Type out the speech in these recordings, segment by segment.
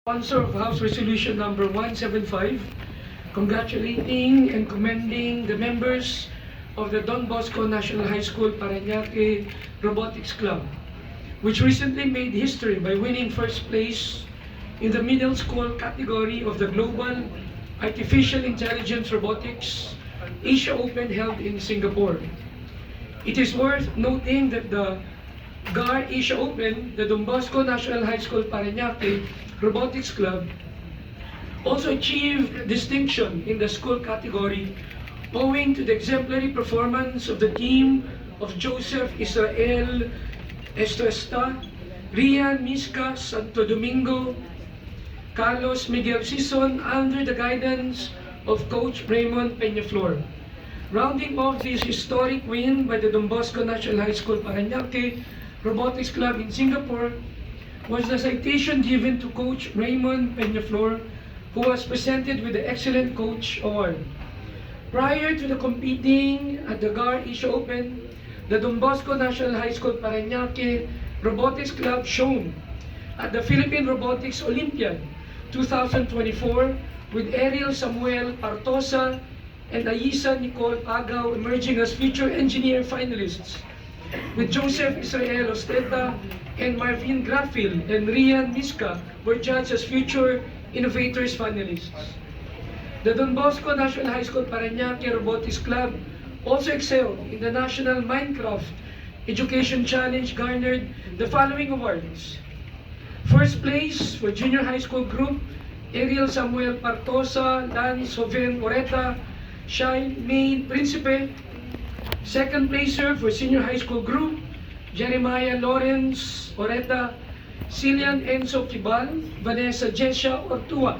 Sponsor of House Resolution number 175, congratulating and commending the members of the Don Bosco National High School Parañaque Robotics Club, which recently made history by winning first place in the middle school category of the Global Artificial Intelligence Robotics Asia Open held in Singapore. It is worth noting that the GAR Asia Open, the Don Bosco National High School Parañaque Robotics Club, also achieved distinction in the school category owing to the exemplary performance of the team of Joseph Israel Estoesta, Rian Misca Santo Domingo, Carlos Miguel Sison under the guidance of Coach Raymond Peñaflor. Rounding off this historic win by the Don Bosco National High School Parañaque Robotics Club in Singapore was the citation given to Coach Raymond Peñaflor, who was presented with the Excellent Coach Award. Prior to the competing at the GAR Asia Open, the Don Bosco National High School Parañaque Robotics Club shone at the Philippine Robotics Olympiad 2024 with Ariel Samuel Partosa and Ayisa Nicole Pagao emerging as future engineer finalists, with Joseph Israel Osteta and Marvin Grafil and Rian Misca were judged as future innovators finalists. The Don Bosco National High School Parañaque Robotics Club also excelled in the National Minecraft Education Challenge, garnered the following awards. First place for Junior High School Group, Ariel Samuel Partosa, Lance Joven Oreta, Shai May Principe. Second placer for Senior High School Group, Jeremiah Lawrence Oreta, Cilian Enzo Kibal, Vanessa Jesha Ortua.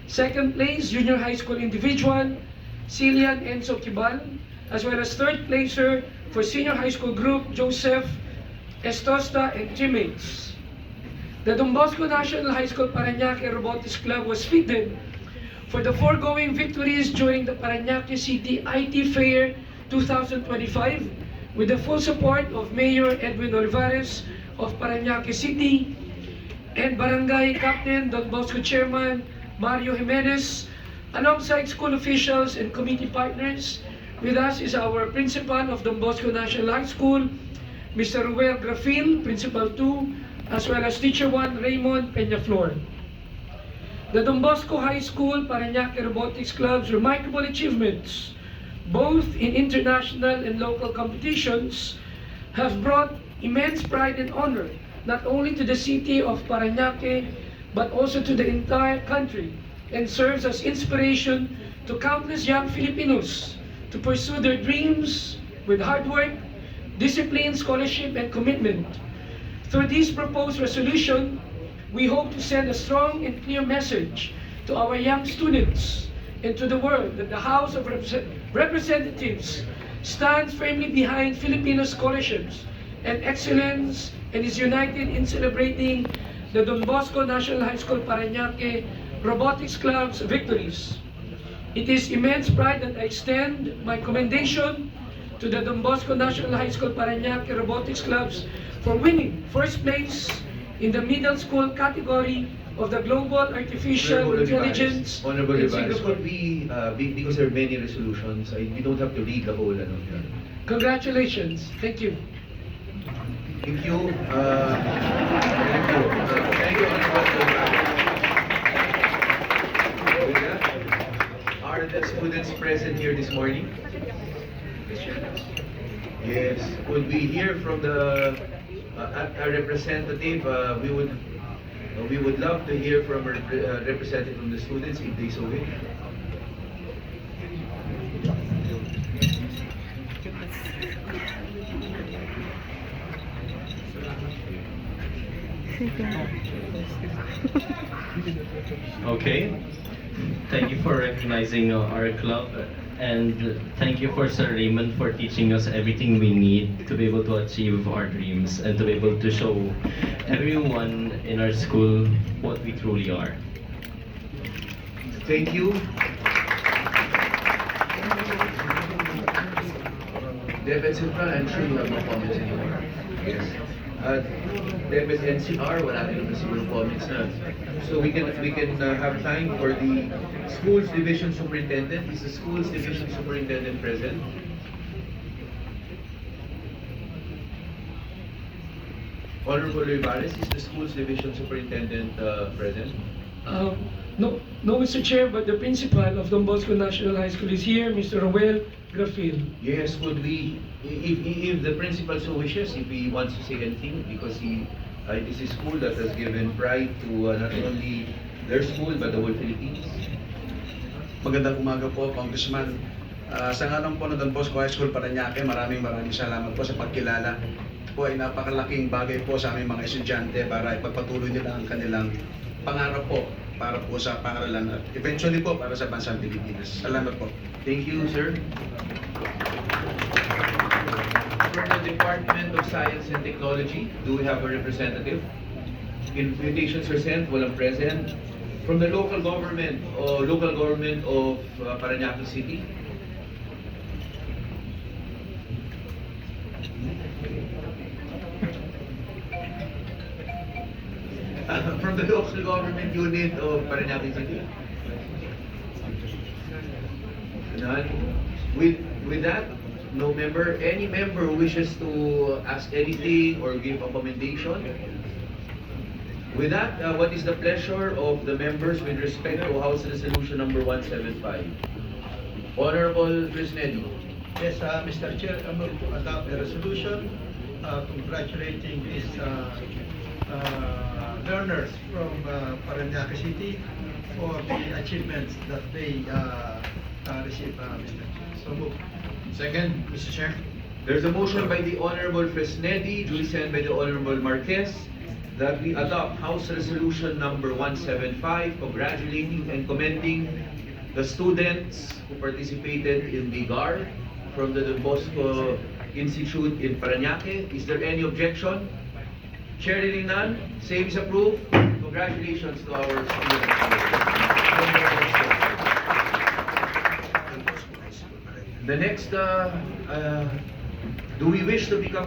Second place, Junior High School Individual, Cilian Enzo Kibal, as well as third placer for Senior High School Group, Joseph Estosta and teammates. The Don Bosco National High School Parañaque Robotics Club was fitted for the foregoing victories during the Parañaque City IT Fair 2025 with the full support of Mayor Edwin Olivares of Parañaque City and Barangay Captain Don Bosco Chairman Mario Jimenez, alongside school officials and committee partners. With us is our Principal of Don Bosco National High School, Mr. Ruel Grafil, Principal 2, as well as Teacher 1 Raymond Peñaflor. The Don Bosco High School Parañaque Robotics Club's remarkable achievements, both in international and local competitions, have brought immense pride and honor not only to the city of Parañaque but also to the entire country, and serves as inspiration to countless young Filipinos to pursue their dreams with hard work, discipline, scholarship, and commitment. Through this proposed resolution, we hope to send a strong and clear message to our young students and to the world that the House of Representatives stands firmly behind Filipino scholarships and excellence and is united in celebrating the Don Bosco National High School Parañaque Robotics Club's victories. It is immense pride that I extend my commendation to the Don Bosco National High School Parañaque Robotics Clubs for winning first place in the middle school category of the Global Artificial Intelligence Honorable in Revise, Singapore. could we, because there are many resolutions, we don't have to read the whole, Congratulations. Thank you. Thank you. Thank you. Thank you, Honorable Revise. Are the students present here this morning? Yes. Could we hear from the a representative? We would love to hear from a representative from the students if they so wish. Okay, thank you for recognizing our club, and thank you for Sir Raymond for teaching us everything we need to be able to achieve our dreams and to be able to show everyone in our school what we truly are. Thank you. David Silva, I'm sure you have no comments anymore. Yes. DepEd NCR, wala rin naman siguro comments na. So we can have time for the Schools Division Superintendent. Is the Schools Division Superintendent present? Honorable Rivares, is the Schools Division Superintendent present? No, Mr. Chair, but the principal of Don Bosco National High School is here, Mr. Roel Grafil. Yes, could we, if the principal so wishes, if he wants to say anything, because it is a school that has given pride to not only their school but the whole Philippines. Magandang umaga po, Congressman. Sa ngalan po ng Don Bosco High School, Parañaque, maraming salamat po sa pagkilala. Ito po ay napakalaking bagay po sa aming mga estudyante para ipagpatuloy nila ang kanilang pangarap po para po sa pangaralan at eventually po para sa bansang Pilipinas. Salamat po. Thank you, sir. From the Department of Science and Technology, do we have a representative? Invitations are sent, walang present. From the local government of Parañaque City. From the local government unit of Parañaque City. None. With that, no member. Any member who wishes to ask anything or give a commendation? With that, what is the pleasure of the members with respect to House Resolution number 175? Honorable Fresnedi. Yes, Mr. Chair, I move to adopt a resolution congratulating these learners from Parañaque City for the achievements that they received, Mr. Chair. So move. Second. Mr. Chair. There's a motion by the Honorable Fresnedi, duly sent by the Honorable Marquez, that we adopt House Resolution number 175, congratulating and commending the students who participated in the GAR from the Don Bosco Institute in Parañaque. Is there any objection? Chair hearing none, same is approved. Congratulations to our students. The next, do we wish to become